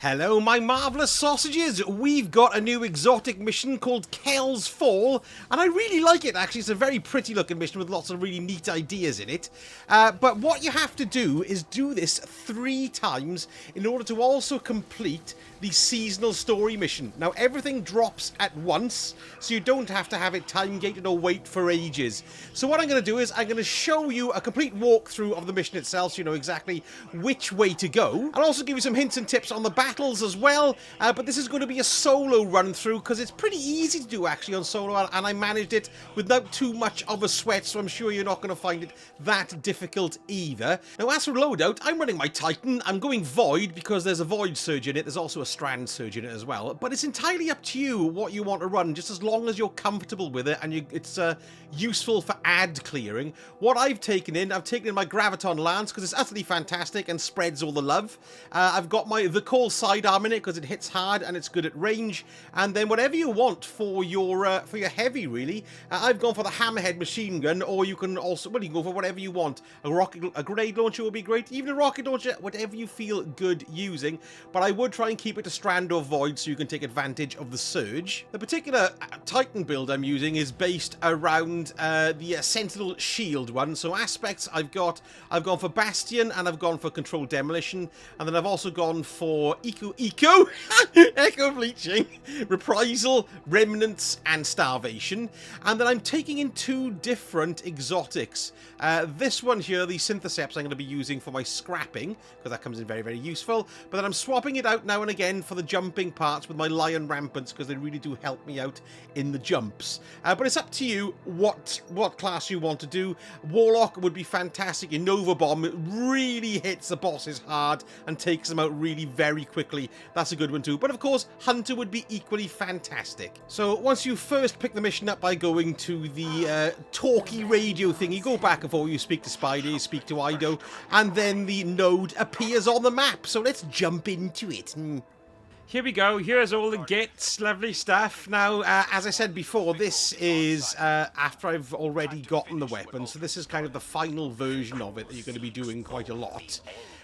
Hello, my marvellous sausages! We've got a new exotic mission called Kell's Fall, and I really like it, actually. It's a very pretty looking mission with lots of really neat ideas in it. But what you have to do is do this 3 times in order to also complete the seasonal story mission. Now, everything drops at once, so you don't have to have it time-gated or wait for ages. So what I'm going to do is I'm going to show you a complete walkthrough of the mission itself, so you know exactly which way to go. I'll also give you some hints and tips on the battles as well, but this is going to be a solo run through because it's pretty easy to do actually on solo, and I managed it without too much of a sweat, so I'm sure you're not going to find it that difficult either. Now, as for loadout, I'm running my Titan. I'm going Void because there's a Void Surge in it. There's also a Strand Surge in it as well, but it's entirely up to you what you want to run, just as long as you're comfortable with it and it's useful for ad clearing. What I've taken in my Graviton Lance because it's utterly fantastic and spreads all the love. I've got the Call sidearm in it because it hits hard and it's good at range, and then whatever you want for your heavy, really. I've gone for the Hammerhead machine gun, or you can also, well, you can go for whatever you want. A grenade launcher would be great, even a rocket launcher, whatever you feel good using, but I would try and keep it to Strand or Void so you can take advantage of the surge. The particular Titan build I'm using is based around the Sentinel Shield one, so aspects I've gone for Bastion, and I've gone for Controlled Demolition, and then I've also gone for Echo Bleaching, Reprisal, Remnants, and Starvation. And then I'm taking in 2 different exotics. This one here, the Syntheseps, I'm going to be using for my scrapping, because that comes in very, very useful. But then I'm swapping it out now and again for the jumping parts with my Lion Rampants, because they really do help me out in the jumps. But it's up to you what class you want to do. Warlock would be fantastic. Your Nova Bomb, it really hits the bosses hard and takes them out really very quickly. That's a good one too. But of course, Hunter would be equally fantastic. So once you first pick the mission up by going to the talkie radio thing, you go back and forth, you speak to Spidey, you speak to Ido, and then the node appears on the map. So let's jump into it. Here we go. Here's all the gits. Lovely stuff. Now, as I said before, this is after I've already gotten the weapon, so this is kind of the final version of it that you're going to be doing quite a lot.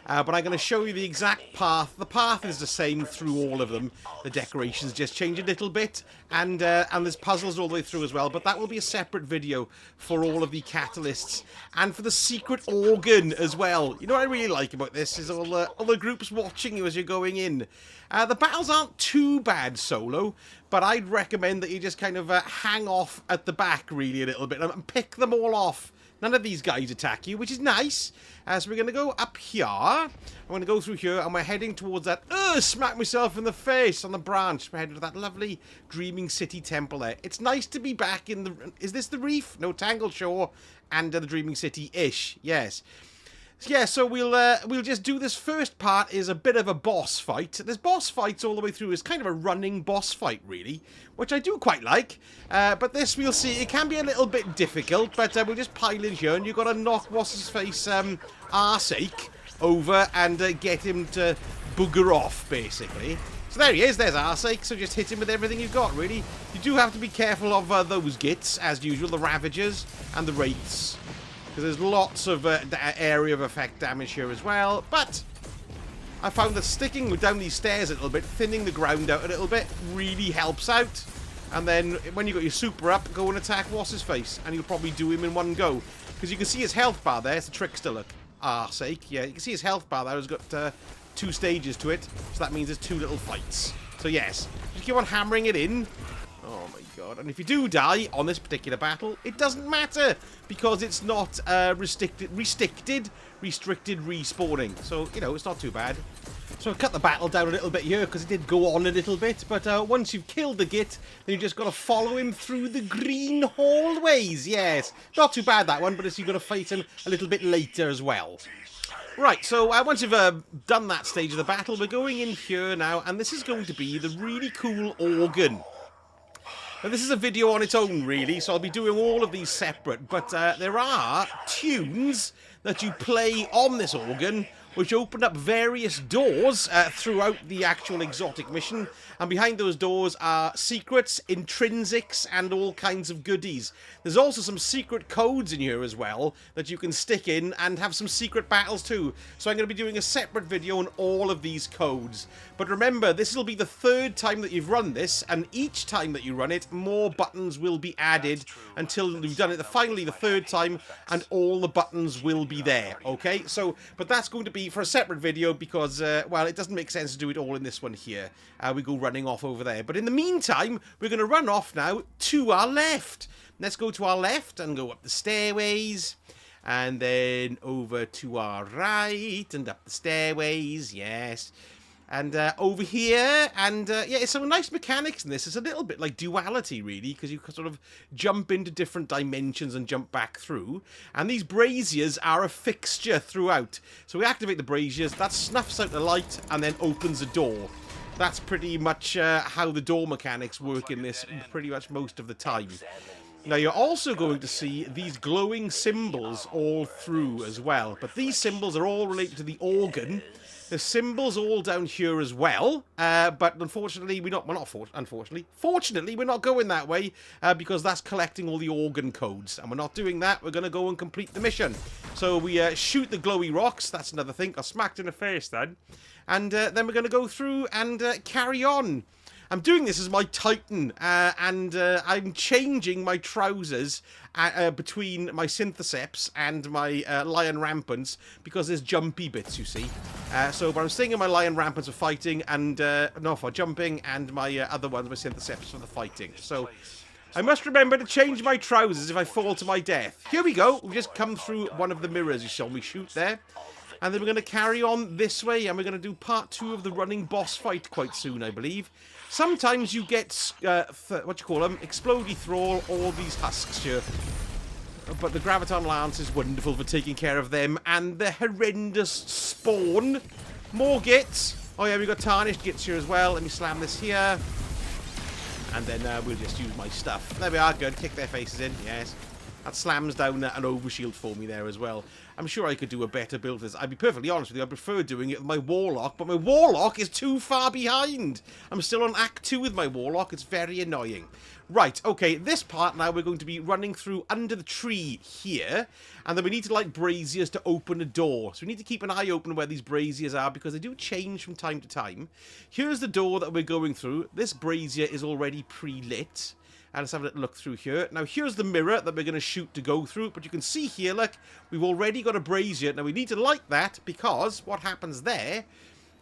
But I'm going to show you the exact path. The path is the same through all of them. The decorations just change a little bit, and there's puzzles all the way through as well. But that will be a separate video for all of the catalysts and for the secret organ as well. You know what I really like about this is all the groups watching you as you're going in. The battles aren't too bad solo, but I'd recommend that you just kind of hang off at the back really a little bit and pick them all off. None of these guys attack you, which is nice. So we're going to go up here. I'm going to go through here, and we're heading towards that... smack myself in the face on the branch. We're heading to that lovely Dreaming City temple there. It's nice to be back in the... Is this the reef? No, Tangled Shore and the Dreaming City-ish. Yes. Yeah, so we'll just do this first part is a bit of a boss fight. There's boss fights all the way through. It's kind of a running boss fight, really, which I do quite like. But this, we'll see. It can be a little bit difficult, but we'll just pile in here, and you've got to knock what's-his-face arseache over and get him to booger off, basically. So there he is. There's arseache, so just hit him with everything you've got, really. You do have to be careful of those gits, as usual, the Ravagers and the Wraiths. Because there's lots of area of effect damage here as well. But I found that sticking down these stairs a little bit, thinning the ground out a little bit, really helps out. And then when you got your super up, go and attack what's-his-face. And you'll probably do him in one go. Because you can see his health bar there. It's a Trickster, look. Arseache. Yeah, you can see his health bar there. It's got 2 stages to it. So that means there's 2 little fights. So yes, just keep on hammering it in. Oh my god. And if you do die on this particular battle, it doesn't matter because it's not restricted respawning. So, you know, it's not too bad. So I've cut the battle down a little bit here because it did go on a little bit. But once you've killed the git, then you just got to follow him through the green hallways. Yes. Not too bad, that one, but you've got to fight him a little bit later as well. Right, so once you've done that stage of the battle, we're going in here now, and this is going to be the really cool organ. Now, this is a video on its own, really, so I'll be doing all of these separate, but there are tunes that you play on this organ which open up various doors throughout the actual exotic mission. And behind those doors are secrets, intrinsics, and all kinds of goodies. There's also some secret codes in here as well that you can stick in and have some secret battles too. So I'm going to be doing a separate video on all of these codes. But remember, this will be the 3rd time that you've run this, and each time that you run it, more buttons will be added until you've done it finally the 3rd time, and all the buttons will be there, okay? So, but that's going to be for a separate video because, well, it doesn't make sense to do it all in this one here. We go running off over there. But in the meantime, we're going to run off now to our left. Let's go to our left and go up the stairways. And then over to our right and up the stairways, yes. And over here, and yeah, it's some nice mechanics in this. It's a little bit like Duality, really, because you can sort of jump into different dimensions and jump back through. And these braziers are a fixture throughout. So we activate the braziers, that snuffs out the light and then opens a door. That's pretty much how the door mechanics work in this pretty much most of the time. Now, you're also going to see these glowing symbols all through as well. But these symbols are all related to the organ. There's symbols all down here as well. But unfortunately, fortunately, we're not going that way because that's collecting all the organ codes. And we're not doing that. We're going to go and complete the mission. So we shoot the glowy rocks. That's another thing. Got smacked in the face then. And then we're going to go through and carry on. I'm doing this as my Titan, and I'm changing my trousers between my Syntheseps and my Lion Rampants because there's jumpy bits, you see. But I'm staying in my Lion Rampants for fighting, and no, for jumping, and my other ones, my Syntheseps, for the fighting. So I must remember to change my trousers if I fall to my death. Here we go. We've just come through one of the mirrors you saw me shoot there. And then we're going to carry on this way, and we're going to do part 2 of the running boss fight quite soon, I believe. Sometimes you get, what you call them, Explodey Thrall, all these husks here. But the Graviton Lance is wonderful for taking care of them. And the horrendous spawn. More gits. Oh yeah, we've got tarnished gits here as well. Let me slam this here. And then we'll just use my stuff. There we are, good. Kick their faces in, yes. That slams down an overshield for me there as well. I'm sure I could do a better build for this. I'd be perfectly honest with you, I prefer doing it with my Warlock, but my Warlock is too far behind. I'm still on Act 2 with my Warlock. It's very annoying. Right, okay, this part now we're going to be running through under the tree here, and then we need to light braziers to open a door. So we need to keep an eye open where these braziers are because they do change from time to time. Here's the door that we're going through. This brazier is already pre-lit. And let's have a little look through here. Now, here's the mirror that we're going to shoot to go through. But you can see here, look, we've already got a brazier. Now, we need to light that because what happens there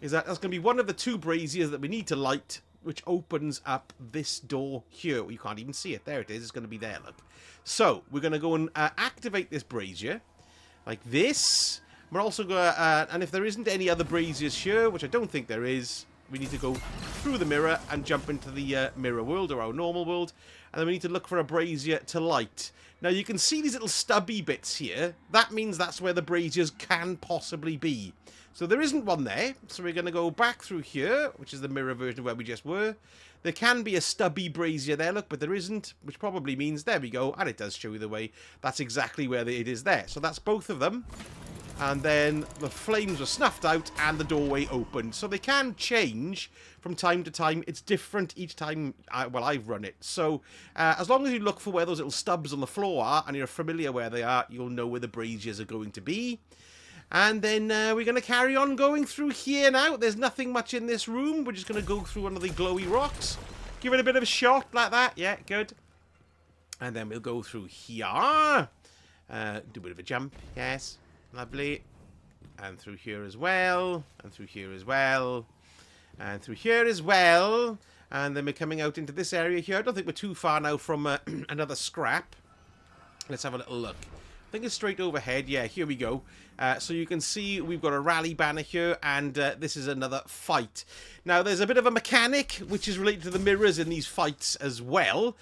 is that there's going to be one of the 2 braziers that we need to light, which opens up this door here. Well, you can't even see it. There it is. It's going to be there, look. So, we're going to go and activate this brazier like this. We're also going to, and if there isn't any other braziers here, which I don't think there is, we need to go through the mirror and jump into the mirror world, or our normal world. And then we need to look for a brazier to light. Now, you can see these little stubby bits here. That means that's where the braziers can possibly be. So there isn't one there. So we're going to go back through here, which is the mirror version of where we just were. There can be a stubby brazier there, look, but there isn't, which probably means, there we go, and it does show you the way. That's exactly where it is there. So that's both of them. And then the flames were snuffed out and the doorway opened. So they can change from time to time. It's different each time, I've run it. So as long as you look for where those little stubs on the floor are and you're familiar where they are, you'll know where the braziers are going to be. And then we're going to carry on going through here now. There's nothing much in this room. We're just going to go through one of the glowy rocks. Give it a bit of a shot like that. Yeah, good. And then we'll go through here. Do a bit of a jump. Yes. Lovely. And through here as well. And through here as well. And through here as well. And then we're coming out into this area here. I don't think we're too far now from another scrap. Let's have a little look. I think it's straight overhead. Yeah, here we go. So you can see we've got a rally banner here. And this is another fight. Now, there's a bit of a mechanic which is related to the mirrors in these fights as well.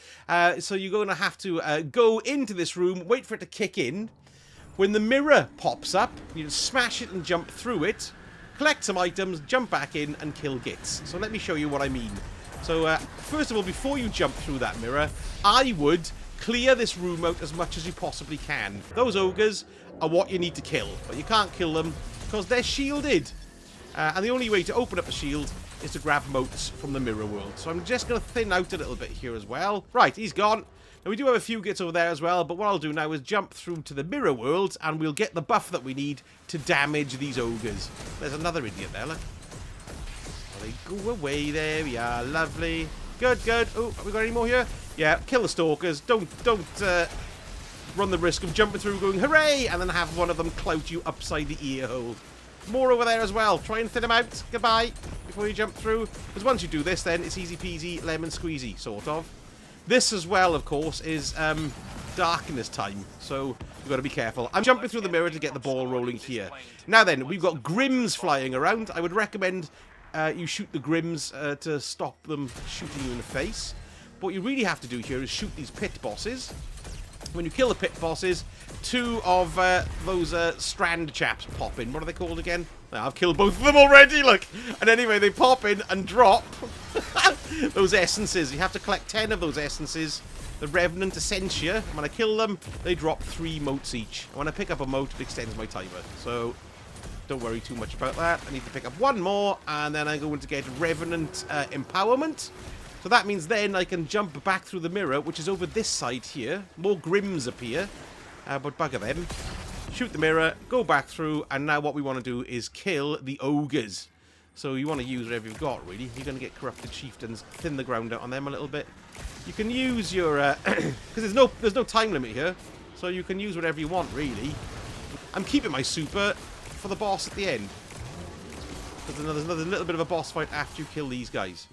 So you're going to have to go into this room, wait for it to kick in. When the mirror pops up, you just smash it and jump through it, collect some items, jump back in, and kill gits. So let me show you what I mean. So, first of all, before you jump through that mirror, I would clear this room out as much as you possibly can. Those ogres are what you need to kill, but you can't kill them because they're shielded. And the only way to open up a shield is to grab motes from the mirror world. So I'm just going to thin out a little bit here as well. Right, he's gone. Now, we do have a few gits over there as well, but what I'll do now is jump through to the mirror world, and we'll get the buff that we need to damage these ogres. There's another idiot there, look. Oh, they go away. There we are. Lovely. Good, good. Oh, have we got any more here? Yeah, kill the stalkers. Don't run the risk of jumping through going, hooray, and then have one of them clout you upside the ear hole. More over there as well. Try and thin them out. Goodbye. Before you jump through. Because once you do this, then it's easy peasy, lemon squeezy, sort of. This as well, of course, is darkness time. So you've got to be careful. I'm jumping through the mirror to get the ball rolling here. Now then, we've got Grims flying around. I would recommend you shoot the Grims to stop them shooting you in the face. But what you really have to do here is shoot these pit bosses. When you kill the pit bosses, two of those strand chaps pop in. What are they called again? I've killed both of them already, look. And anyway, they pop in and drop those essences. You have to collect 10 of those essences. The Revenant Essentia. When I kill them, they drop 3 motes each. And when I pick up a mote, it extends my timer. So don't worry too much about that. I need to pick up 1 more, and then I'm going to get Revenant Empowerment. So that means then I can jump back through the mirror, which is over this side here. More Grims appear, but bugger them. Shoot the mirror, go back through, and now what we want to do is kill the ogres. So you want to use whatever you've got, really. You're going to get corrupted chieftains, thin the ground out on them a little bit. You can use your... because there's no time limit here, so you can use whatever you want, really. I'm keeping my super for the boss at the end. Because there's another little bit of a boss fight after you kill these guys.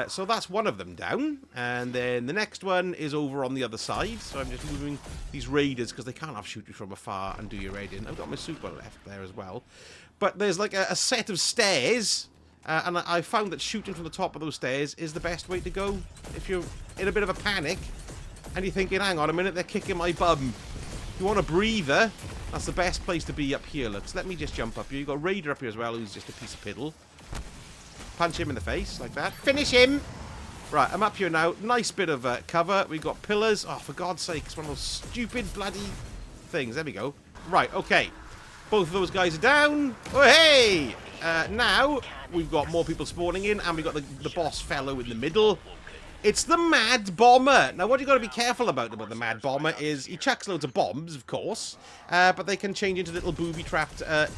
So that's one of them down, and then the next one is over on the other side. So I'm just moving these raiders because they can't shoot you from afar and do your raid in. I've got my super left there as well. But there's like a set of stairs, and I found that shooting from the top of those stairs is the best way to go if you're in a bit of a panic and you're thinking, hang on a minute, they're kicking my bum. If you want a breather, that's the best place to be up here. Look, so let me just jump up here. You've got a raider up here as well, who's just a piece of piddle. Punch him in the face, like that. Finish him! Right, I'm up here now. Nice bit of cover. We've got pillars. Oh, for God's sake, it's one of those stupid bloody things. There we go. Right, okay. Both of those guys are down. Oh, hey! Now, we've got more people spawning in, and we've got the boss fellow in the middle. It's the Mad Bomber. Now, what you've got to be careful about the Mad Bomber is he chucks loads of bombs, of course, but they can change into little booby-trapped heavy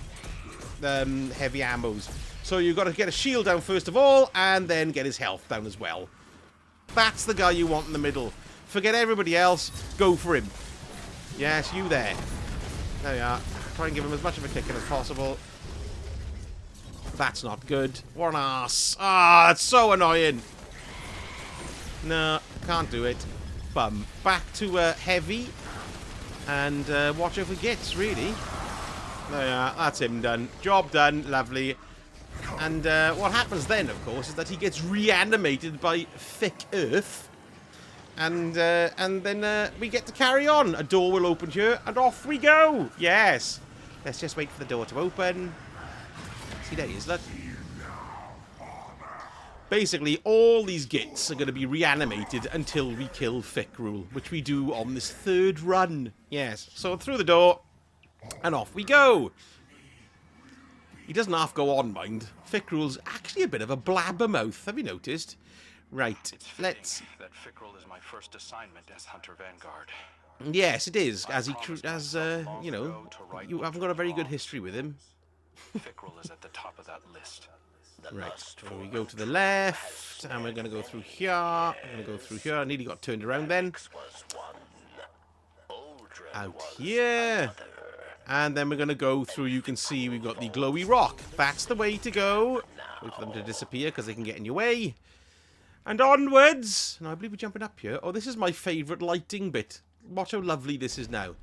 ammos. So you've got to get a shield down first of all, and then get his health down as well. That's the guy you want in the middle. Forget everybody else. Go for him. Yes, you there. There we are. Try and give him as much of a kicking as possible. That's not good. What an arse. Ah, it's so annoying. No, can't do it. Bum. Back to heavy. And watch over gets, really. There we are. That's him done. Job done. Lovely. And what happens then, of course, is that he gets reanimated by thick earth. And then we get to carry on. A door will open here, and off we go. Yes. Let's just wait for the door to open. See, there he is, look. Basically, all these gits are going to be reanimated until we kill Fikrul, which we do on this 3rd run. Yes. So through the door, and off we go. He doesn't half go on, mind. Fikrul's actually a bit of a blabbermouth. Have you noticed? Right, let's... That Fikrul is my first assignment as Hunter Vanguard. Yes, it is. You know, you haven't got a very good history with him. Fikrul is at the top of that list. Right, so we go to the left, and we're going to go through here. I'm going to go through here. I nearly got turned around then. Out here. And then we're going to go through, you can see we've got the glowy rock. That's the way to go. Wait for them to disappear because they can get in your way. And onwards. Now, I believe we're jumping up here. Oh, this is my favourite lighting bit. Watch how lovely this is now.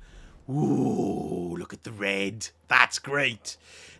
Ooh, look at the red. That's great.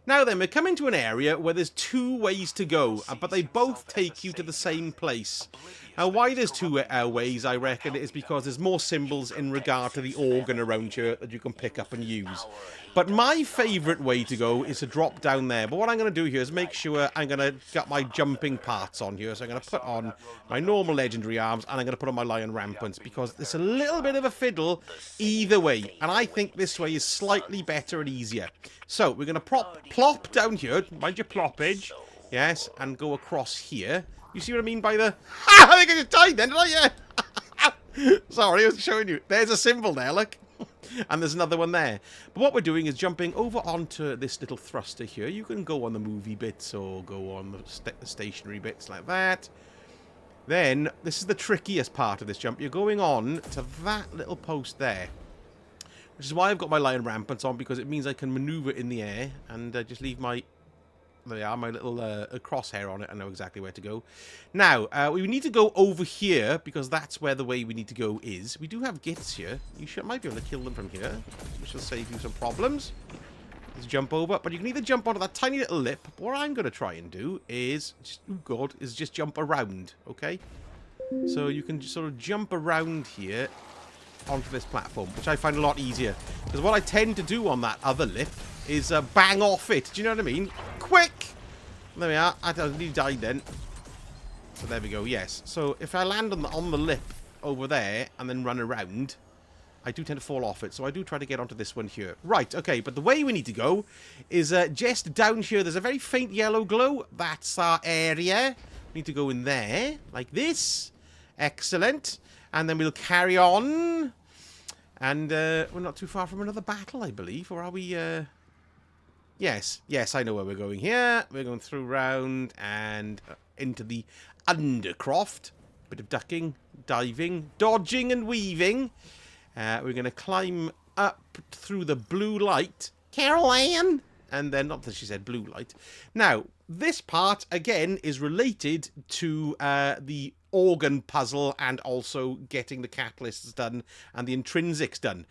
Now then, we're coming to an area where there's 2 ways to go, but they both take you to the same place. Now, why there's 2 ways, I reckon, is because there's more symbols in regard to the organ around here that you can pick up and use. But my favourite way to go is to drop down there. But what I'm going to do here is make sure I'm going to get my jumping parts on here. So I'm going to put on my normal legendary arms, and I'm going to put on my lion rampants, because it's a little bit of a fiddle either way. And I think this way is slightly better and easier. So, we're going to plop down here. Mind your ploppage. Yes, and go across here. You see what I mean by the... I think I just died then, did I? Yeah. Sorry, I was showing you. There's a symbol there, look. And there's another one there. But what we're doing is jumping over onto this little thruster here. You can go on the movie bits or go on the stationary bits like that. Then, this is the trickiest part of this jump. You're going on to that little post there. Which is why I've got my lion rampants on, because it means I can maneuver in the air and just leave my... There they are, my little crosshair on it. I know exactly where to go. Now, we need to go over here, because that's where the way we need to go is. We do have gits here. You might be able to kill them from here, which will save you some problems. Let's jump over. But you can either jump onto that tiny little lip. What I'm going to try and do is... just jump around, okay? So you can just sort of jump around here onto this platform, which I find a lot easier. Because what I tend to do on that other lip is bang off it. Do you know what I mean? Quick! There we are. I nearly died then. So there we go, yes. So if I land on the lip over there and then run around, I do tend to fall off it. So I do try to get onto this one here. Right, okay, but the way we need to go is just down here. There's a very faint yellow glow. That's our area. We need to go in there, like this. Excellent. And then we'll carry on. And we're not too far from another battle, I believe. Or are we... Yes, I know where we're going here. We're going through round and into the Undercroft. Bit of ducking, diving, dodging and weaving. We're going to climb up through the blue light. Carol Ann! And then, not that she said blue light. Now, this part, again, is related to the organ puzzle and also getting the catalysts done and the intrinsics done.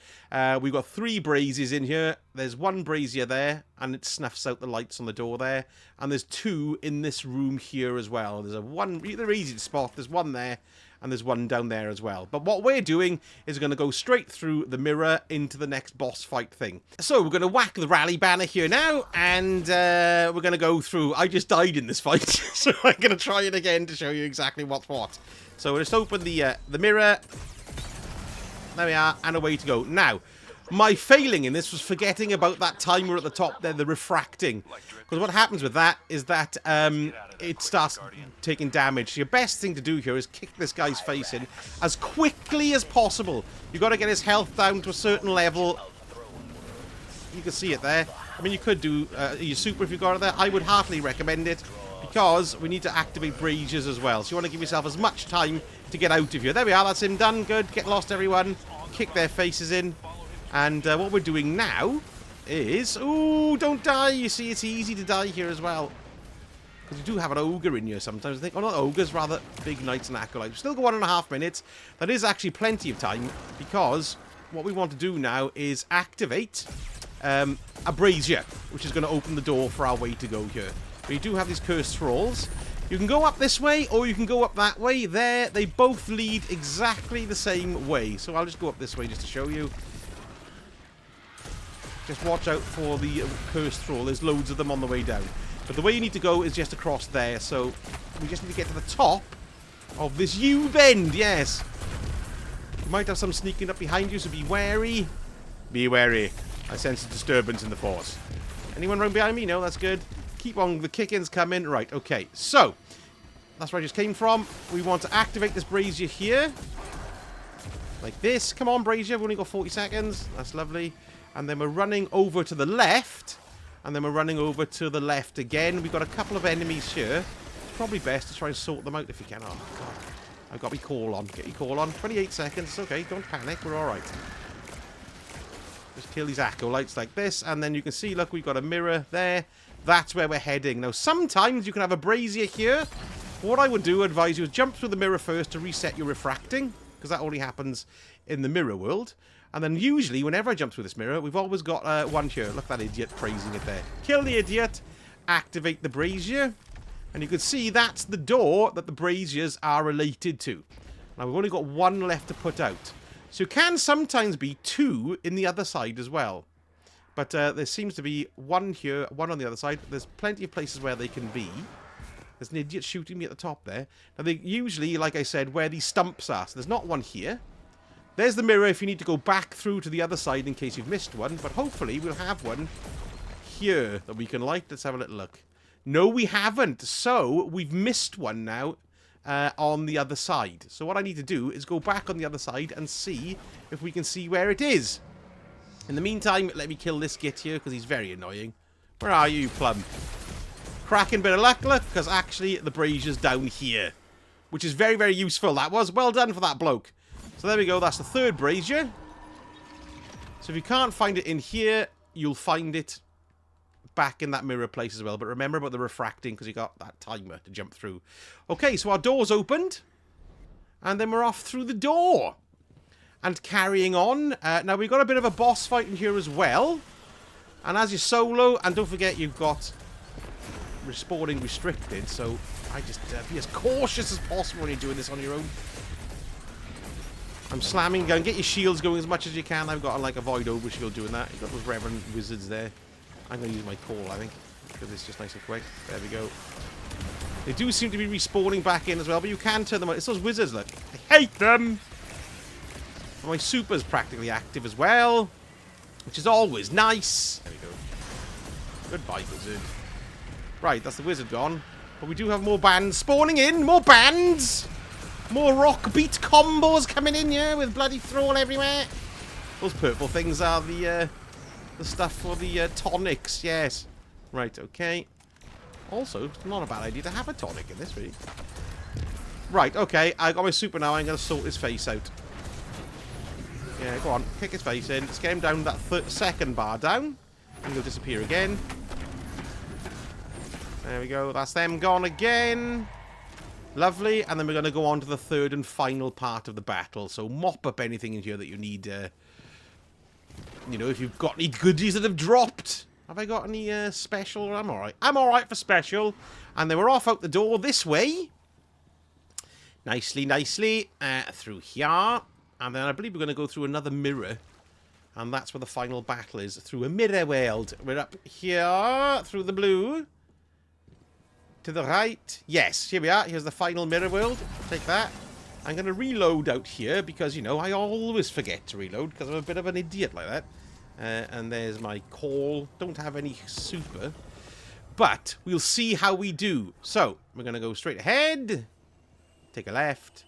We've got 3 braziers in here. There's 1 brazier there, and it snuffs out the lights on the door there. And there's 2 in this room here as well. There's they're easy to spot. There's 1 there, and there's 1 down there as well. But what we're doing is going to go straight through the mirror into the next boss fight thing. So we're going to whack the rally banner here now, and we're going to go through. I just died in this fight, so I'm going to try it again to show you exactly what's what. So we'll just open the mirror. There we are, and away to go. Now, my failing in this was forgetting about that timer at the top there, the refracting. Because what happens with that is that it starts taking damage. Your best thing to do here is kick this guy's face in as quickly as possible. You've got to get his health down to a certain level. You can see it there. I mean, you could do your super if you got it there. I would heartily recommend it, because we need to activate braziers as well. So you want to give yourself as much time to get out of here. There we are. That's him done. Good. Get lost, everyone. Kick their faces in. And what we're doing now is... Ooh, don't die. You see, it's easy to die here as well. Because you do have an ogre in here sometimes. I think, oh, not ogres, rather big knights and acolytes. Still got 1.5 minutes. That is actually plenty of time, because what we want to do now is activate a brazier, which is going to open the door for our way to go here. But you do have these cursed thralls. You can go up this way, or you can go up that way. There, they both lead exactly the same way. So I'll just go up this way just to show you. Just watch out for the cursed thrall. There's loads of them on the way down. But the way you need to go is just across there. So we just need to get to the top of this U-bend. Yes. You might have some sneaking up behind you, so be wary. Be wary. I sense a disturbance in the force. Anyone running behind me? No, that's good. Keep on the kick-ins coming. Right, okay. So, that's where I just came from. We want to activate this brazier here. Like this. Come on, brazier. We've only got 40 seconds. That's lovely. And then we're running over to the left. And then we're running over to the left again. We've got a couple of enemies here. It's probably best to try and sort them out if you can. Oh, God. I've got my call on. Get your call on. 28 seconds. It's okay. Don't panic. We're all right. Just kill these acolytes like this. And then you can see, look, we've got a mirror there. That's where we're heading. Now, sometimes you can have a brazier here. What I would do, advise you, is jump through the mirror first to reset your refracting, because that only happens in the mirror world. And then usually, whenever I jump through this mirror, we've always got one here. Look at that idiot praising it there. Kill the idiot. Activate the brazier. And you can see that's the door that the braziers are related to. Now, we've only got 1 left to put out. So it can sometimes be 2 in the other side as well. But there seems to be 1 here, 1 on the other side. There's plenty of places where they can be. There's an idiot shooting me at the top there. Now, they usually, like I said, where these stumps are. So there's not 1 here. There's the mirror if you need to go back through to the other side in case you've missed one. But hopefully we'll have one here that we can light? Let's have a little look. No, we haven't. So, we've missed one now on the other side. So what I need to do is go back on the other side and see if we can see where it is. In the meantime, let me kill this git here because he's very annoying. Where are you, Plum? Cracking bit of luck, look, because actually the brazier's down here. Which is very, very useful. That was well done for that bloke. So there we go. That's the third brazier. So if you can't find it in here, you'll find it back in that mirror place as well. But remember about the refracting because you got that timer to jump through. Okay, so our door's opened. And then we're off through the door. And carrying on. Now, we've got a bit of a boss fight in here as well. And as you're solo, and don't forget you've got respawning restricted. So I just be as cautious as possible when you're doing this on your own. I'm slamming. Go and get your shields going as much as you can. I've got like a void over shield doing that. You've got those reverend wizards there. I'm going to use my call, I think, because it's just nice and quick. There we go. They do seem to be respawning back in as well, but you can turn them out. It's those wizards, look. I hate them! And my super's practically active as well, which is always nice. There we go. Goodbye, wizard. Right, that's the wizard gone. But we do have more bands spawning in. More bands! More rock beat combos coming in here with bloody thrall everywhere. Those purple things are the stuff for the tonics, yes. Right, okay. Also, it's not a bad idea to have a tonic in this, really. Right, okay. I got my super now. I'm going to sort his face out. Yeah, go on. Kick his face in. Let's get him down that second bar down. And he'll disappear again. There we go. That's them gone again. Lovely. And then we're going to go on to the third and final part of the battle. So mop up anything in here that you need. You know, if you've got any goodies that have dropped. Have I got any special? I'm alright. I'm alright for special. And then we're off out the door this way. Nicely, nicely. Through here. And then I believe we're going to go through another mirror. And that's where the final battle is. Through a mirror world. We're up here. Through the blue. To the right. Yes, here we are. Here's the final mirror world. Take that. I'm going to reload out here because, you know, I always forget to reload because I'm a bit of an idiot like that. And there's my call. Don't have any super. But we'll see how we do. So, we're going to go straight ahead. Take a left.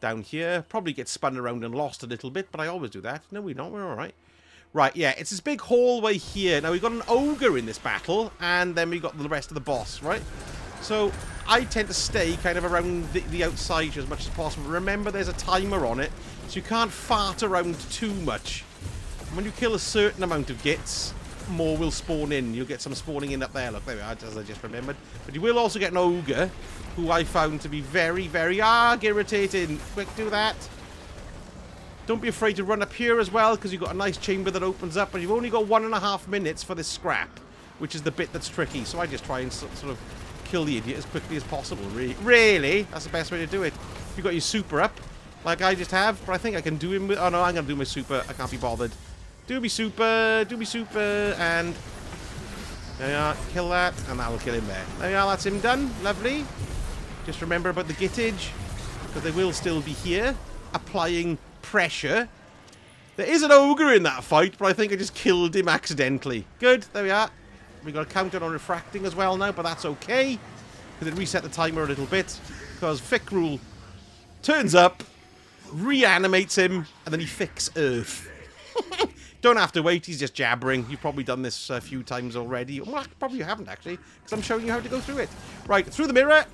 Down here. Probably get spun around and lost a little bit, but I always do that. No, we're not. We're all right. Right, yeah, it's this big hallway here. Now, we've got an ogre in this battle, and then we've got the rest of the boss, right? So, I tend to stay kind of around the outside as much as possible. Remember, there's a timer on it, so you can't fart around too much. When you kill a certain amount of gits, more will spawn in. You'll get some spawning in up there. Look, there we are, as I just remembered. But you will also get an ogre, who I found to be very, very irritating. Quick, do that. Don't be afraid to run up here as well, because you've got a nice chamber that opens up, and you've only got 1.5 minutes for this scrap, which is the bit that's tricky. So I just try and sort of kill the idiot as quickly as possible. Really? That's the best way to do it. You've got your super up, like I just have, but I think I can do him with... Oh, no, I'm going to do my super. I can't be bothered. Do me super, and... There we are. Kill that, and that will kill him there. There we are. That's him done. Lovely. Just remember about the gittage, because they will still be here, applying pressure. There is an ogre in that fight, but I think I just killed him accidentally. Good. There we are. We got a counter on refracting as well now, but that's okay. Because it reset the timer a little bit. Because Fikrul turns up, reanimates him, and then he fix Earth. Don't have to wait, he's just jabbering. You've probably done this a few times already. Well, probably you haven't, actually, because I'm showing you how to go through it. Right, through the mirror.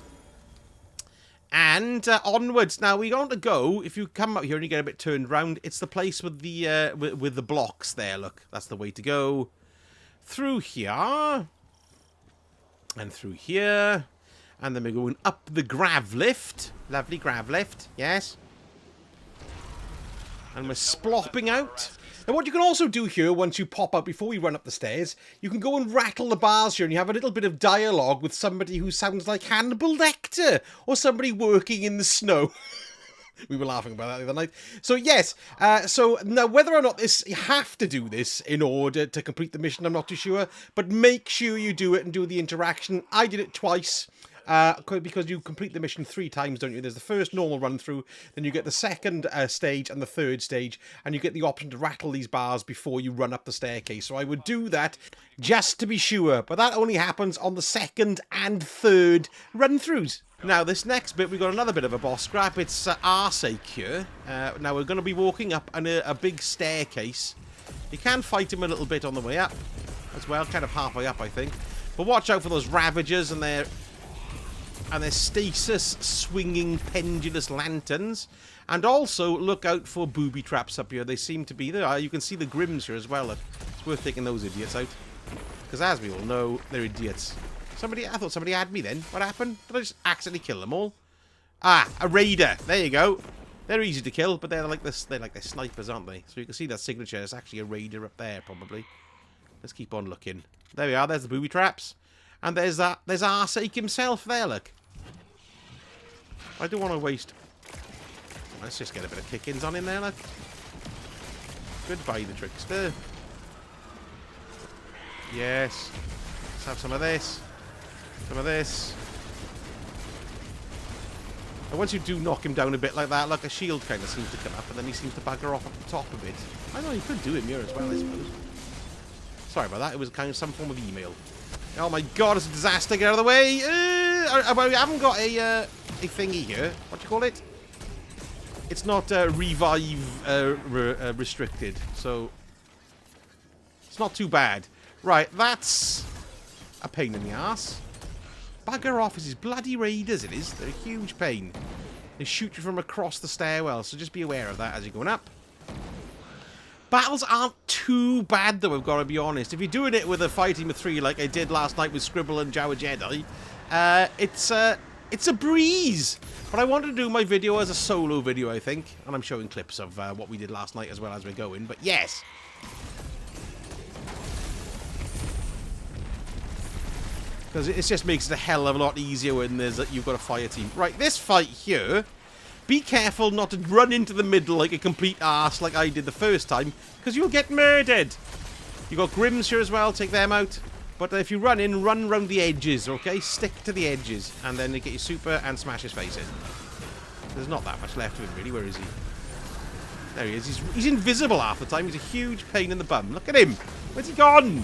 And onwards. Now, we're going to go, if you come up here and you get a bit turned around, it's the place with the with the blocks there. Look, that's the way to go. Through here. And through here. And then we're going up the grav lift. Lovely grav lift, yes. And we're splopping out. And what you can also do here, once you pop up, before we run up the stairs, you can go and rattle the bars here, and you have a little bit of dialogue with somebody who sounds like Hannibal Lecter, or somebody working in the snow. We were laughing about that the other night. So, yes. So, now, whether or not you have to do this in order to complete the mission, I'm not too sure. But make sure you do it and do the interaction. I did it twice. because you complete the mission 3 times, don't you? There's the first normal run through, then you get the second stage and the third stage, and you get the option to rattle these bars before you run up the staircase. So I would do that just to be sure, but that only happens on the second and third run throughs. Now, this next bit, we've got another bit of a boss scrap. It's our sake here. Now, we're going to be walking up a big staircase. You can fight him a little bit on the way up as well, kind of halfway up, I think. But watch out for those Ravagers and their stasis swinging pendulous lanterns. And also look out for booby traps up here. They seem to be there. You can see the Grims here as well. Look. It's worth taking those idiots out. Because as we all know, they're idiots. I thought somebody had me then. What happened? Did I just accidentally kill them all? Ah, a raider. There you go. They're easy to kill, but they're like they're snipers, aren't they? So you can see that signature. It's actually a raider up there, probably. Let's keep on looking. There we are. There's the booby traps. And there's our sake himself there, look. I don't want to waste... Let's just get a bit of kick-ins on in there, look. Goodbye, the Trickster. Yes. Let's have some of this. Some of this. And once you do knock him down a bit like that, like a shield kind of seems to come up, and then he seems to bugger off at the top a bit. I know, you could do him here as well, I suppose. Sorry about that, it was kind of some form of email. Oh my god, it's a disaster, get out of the way! I haven't got a thingy here. What do you call it? It's not revive restricted, so it's not too bad. Right, that's a pain in the ass. Bugger off, it's these bloody raiders, it is. They're a huge pain. They shoot you from across the stairwell, so just be aware of that as you're going up. Battles aren't too bad, though, I've got to be honest. If you're doing it with a fight team of 3 like I did last night with Scribble and Jawa Jedi, it's a breeze. But I wanted to do my video as a solo video, I think. And I'm showing clips of what we did last night as well as we're going. But yes. Because it just makes it a hell of a lot easier when you've got a fire team. Right, this fight here, be careful not to run into the middle like a complete arse like I did the first time, because you'll get murdered. You've got Grims here as well, take them out. But if you run in, run around the edges, okay? Stick to the edges, and then get your super and smash his face in. There's not that much left of him, really. Where is he? There he is. He's invisible half the time. He's a huge pain in the bum. Look at him. Where's he gone?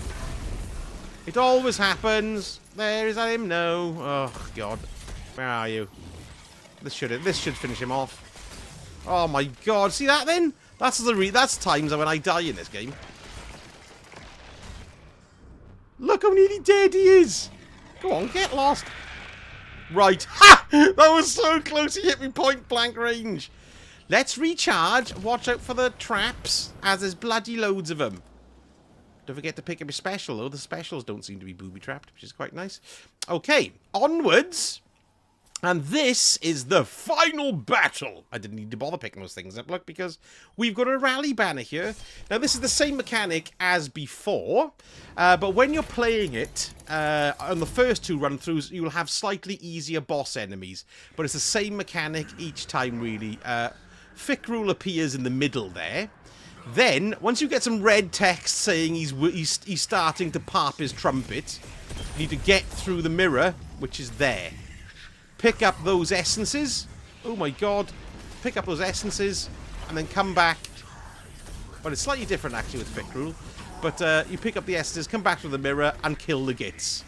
It always happens. There, is that him? No. Oh, God. Where are you? This should finish him off. Oh, my God. See that, then? That's times when I die in this game. Look how nearly dead he is. Go on, get lost. Right. Ha! That was so close. He hit me point blank range. Let's recharge. Watch out for the traps, as there's bloody loads of them. Don't forget to pick up your special, though. The specials don't seem to be booby-trapped, which is quite nice. Okay, onwards. And this is the final battle. I didn't need to bother picking those things up, look, because we've got a rally banner here. Now, this is the same mechanic as before, but when you're playing it, on the first 2 run-throughs, you'll have slightly easier boss enemies. But it's the same mechanic each time, really. Fikrul appears in the middle there. Then, once you get some red text saying he's starting to pop his trumpet, you need to get through the mirror, which is there. Pick up those essences. Oh my god. Pick up those essences, and then come back. Well, it's slightly different, actually, with Fikrul. But you pick up the essences, come back to the mirror, and kill the gits.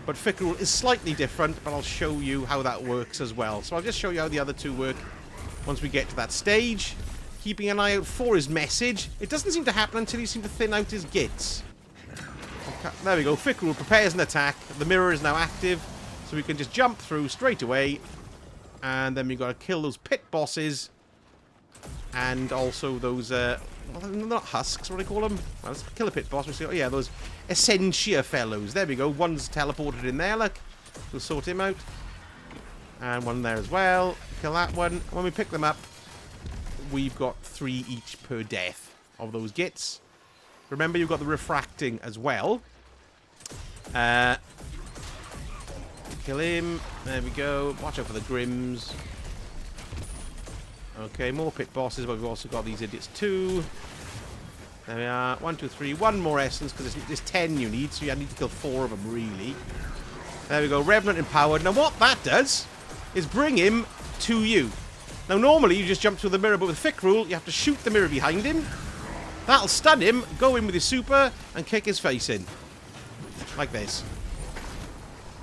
But Fikrul is slightly different, but I'll show you how that works as well. So I'll just show you how the other 2 work once we get to that stage. Keeping an eye out for his message. It doesn't seem to happen until you seem to thin out his gits. Okay, there we go. Fikrul prepares an attack. The mirror is now active, so we can just jump through straight away. And then we've got to kill those pit bosses. And also those, well, they're not husks, what do they call them? Well, let's kill a pit boss. Oh, yeah, those Essentia fellows. There we go. One's teleported in there, look. We'll sort him out. And one there as well. Kill that one. When we pick them up, we've got 3 each per death of those gits. Remember, you've got the refracting as well. Kill him. There we go. Watch out for the Grims. Okay, more pit bosses, but we've also got these idiots too. There we are. 1, 2, 3. 1 more essence, because there's 10 you need, so you need to kill 4 of them, really. There we go, Revenant empowered. Now what that does is bring him to you. Now normally you just jump through the mirror, but with Fikrul you have to shoot the mirror behind him. That'll stun him, go in with his super, and kick his face in. Like this.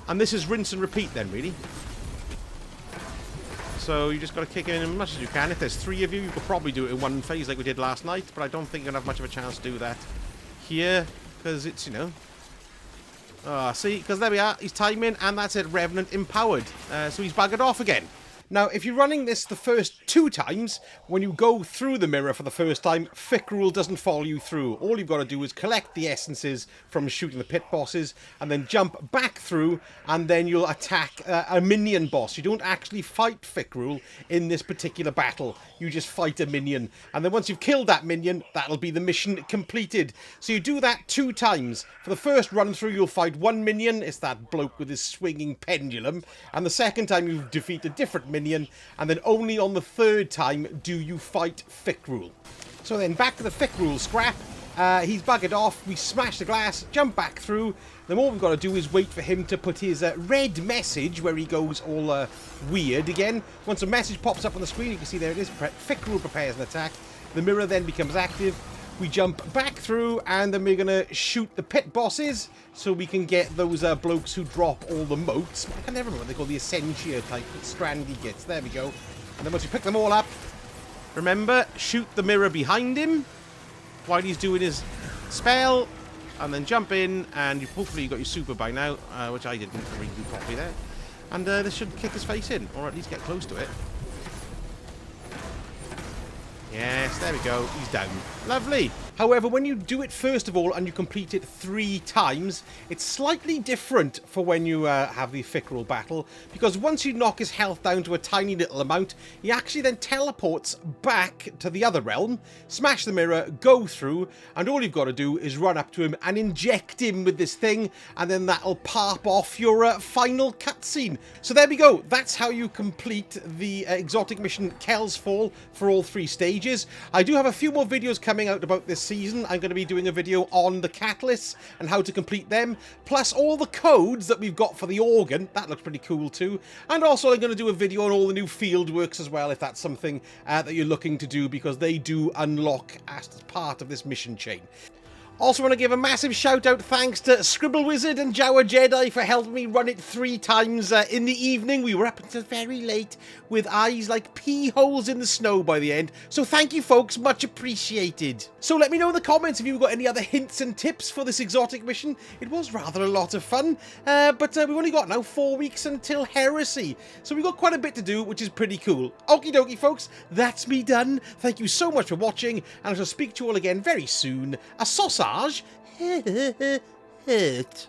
And this is rinse and repeat then, really. So you just got to kick in as much as you can. If there's 3 of you, you could probably do it in one phase like we did last night, but I don't think you're going to have much of a chance to do that here, because it's, you know... see, because there we are, he's timing, and that's it, Revenant empowered. So he's buggered off again. Now, if you're running this the first 2 times, when you go through the mirror for the first time, Fikrul doesn't follow you through. All you've got to do is collect the essences from shooting the pit bosses, and then jump back through, and then you'll attack a minion boss. You don't actually fight Fikrul in this particular battle. You just fight a minion. And then once you've killed that minion, that'll be the mission completed. So you do that 2 times. For the first run through, you'll fight 1 minion. It's that bloke with his swinging pendulum. And the second time, you defeat a different minion, and then only on the 3rd time do you fight Fikrul. So then back to the Fikrul scrap. He's buggered off, we smash the glass, jump back through. Then all we've got to do is wait for him to put his red message where he goes all weird again. Once a message pops up on the screen, you can see there it is. Fikrul prepares an attack. The mirror then becomes active. We jump back through, and then we're going to shoot the pit bosses so we can get those blokes who drop all the motes. I can never remember what they call the Essentia type strand he gets. There we go. And then once you pick them all up, remember, shoot the mirror behind him while he's doing his spell, and then jump in, and hopefully you got your super by now, which I didn't really do properly there. And this should kick his face in, or at least get close to it. Yes, there we go. He's down. Lovely. However, when you do it first of all and you complete it 3 times, it's slightly different for when you have the Fikrul battle, because once you knock his health down to a tiny little amount, he actually then teleports back to the other realm, smash the mirror, go through, and all you've got to do is run up to him and inject him with this thing, and then that'll pop off your final cutscene. So there we go. That's how you complete the exotic mission Kell's Fall for all 3 stages. I do have a few more videos coming out about this season. I'm going to be doing a video on the catalysts and how to complete them, plus all the codes that we've got for the organ. That looks pretty cool too. And also I'm going to do a video on all the new field works as well, if that's something that you're looking to do, because they do unlock as part of this mission chain. Also want to give a massive shout out thanks to Scribble Wizard and Jawa Jedi for helping me run it 3 times in the evening. We were up until very late with eyes like pea holes in the snow by the end. So thank you folks, much appreciated. So let me know in the comments if you've got any other hints and tips for this exotic mission. It was rather a lot of fun, but we've only got now 4 weeks until Heresy. So we've got quite a bit to do, which is pretty cool. Okie dokie folks, that's me done. Thank you so much for watching, and I shall speak to you all again very soon. A sausage hurt.